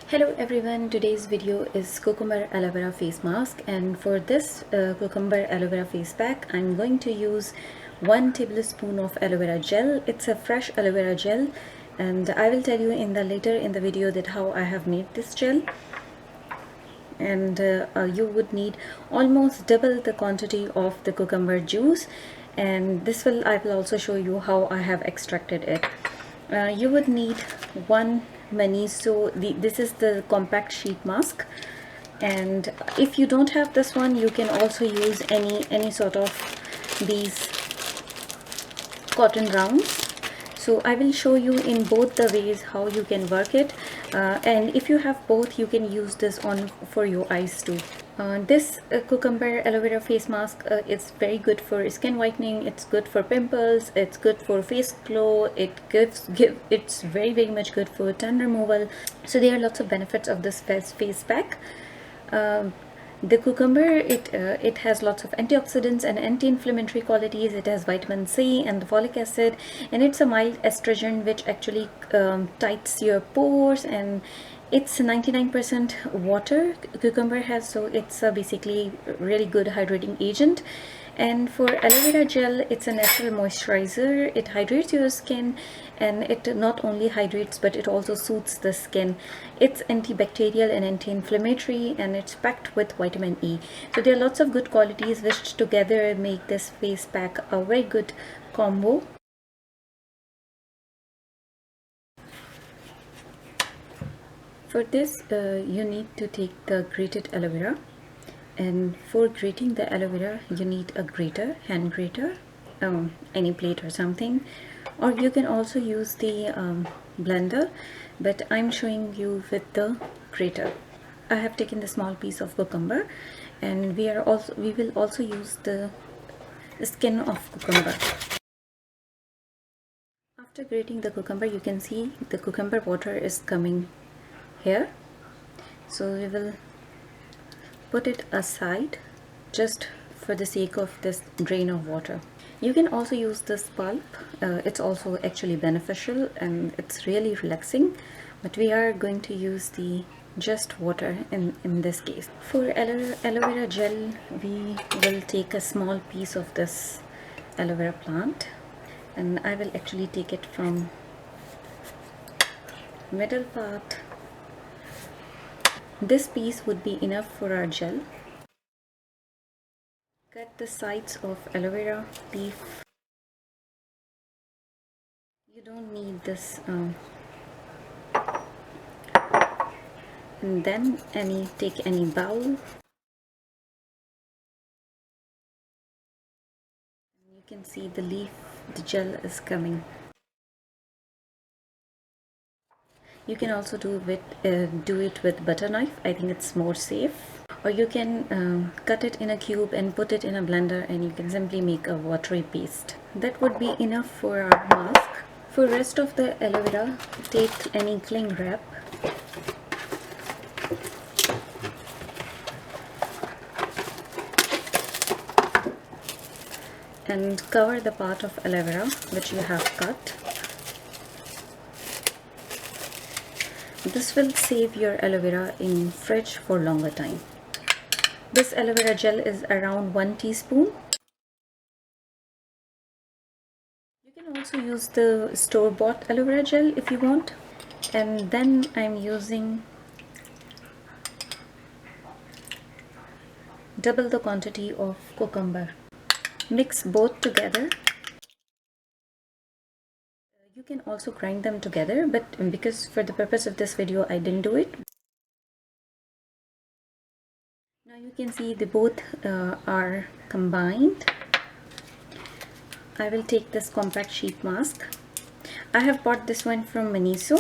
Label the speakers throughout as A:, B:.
A: Hello everyone, today's video is Cucumber Aloe Vera face mask, and for this Cucumber Aloe Vera face pack I'm going to use 1 tablespoon of aloe vera gel. It's a fresh aloe vera gel, and I will tell you later in the video that how I have made this gel. And you would need almost double the quantity of the cucumber juice, and I will also show you how I have extracted it. You would need one Maniso. This is the compact sheet mask, and if you don't have this one, you can also use any sort of these cotton rounds. So I will show you in both the ways how you can work it, and if you have both, you can use this on for your eyes too. This Cucumber Aloe Vera face mask is very good for skin whitening. It's good for pimples. It's good for face glow. It's very much good for tan removal. So there are lots of benefits of this face pack. The cucumber, it has lots of antioxidants and anti-inflammatory qualities. It has vitamin C and the folic acid, and it's a mild astringent which actually tights your pores, and it's 99% water cucumber has, so it's basically really good hydrating agent. And for aloe vera gel, it's a natural moisturizer. It hydrates your skin, and it not only hydrates but it also soothes the skin. It's antibactorial and anti-inflammatory, and it's packed with vitamin E. So there are lots of good qualities which together make this face pack a very good combo. For this, you need to take the grated aloe vera, and for grating the aloe vera, you need a grater, hand grater, any plate or something, or you can also use the blender, but I'm showing you with the grater. I have taken the small piece of cucumber, and we will also use the skin of cucumber. After grating the cucumber, you can see the cucumber water is coming here, so we will put it aside just for the sake of this drain of water. You can also use this pulp. It's also actually beneficial and it's really relaxing, but we are going to use the just water in this case. For aloe vera gel, we will take a small piece of this aloe vera plant, and I will actually take it from middle part. This piece would be enough for our gel. Cut the sides of aloe vera leaf. You don't need this. And then take any bowl. You can see the leaf, the gel is coming. You can also do it with butter knife. I think it's more safe. Or you can cut it in a cube and put it in a blender, and you can simply make a watery paste. That would be enough for our mask. For rest of the aloe vera, take any cling wrap. And cover the part of aloe vera which you have cut. This will save your aloe vera in fridge for longer time. This aloe vera gel is around 1 teaspoon. You can also use the store-bought aloe vera gel if you want. And then I'm using double the quantity of cucumber. Mix both together. You can also grind them together, but because for the purpose of this video I didn't do it. Now you can see the both are combined. I will take this compact sheet mask. I have bought this one from Maniso,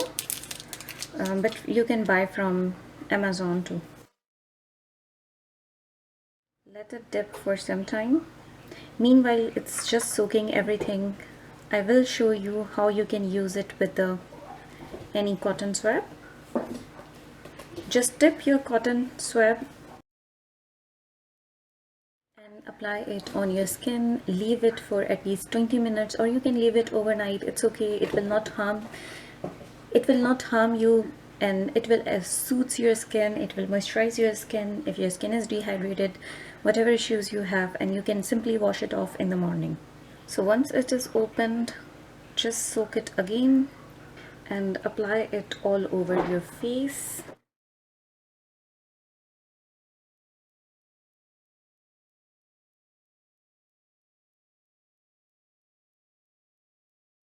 A: but you can buy from Amazon too. Let it dip for some time. Meanwhile, it's just soaking everything. I will show you how you can use it with any cotton swab. Just dip your cotton swab and apply it on your skin. Leave it for at least 20 minutes, or you can leave it overnight. It's okay. It will not harm you and it will soothes your skin, it will moisturize your skin if your skin is dehydrated, whatever issues you have, and you can simply wash it off in the morning. So once it is opened, just soak it again and apply it all over your face.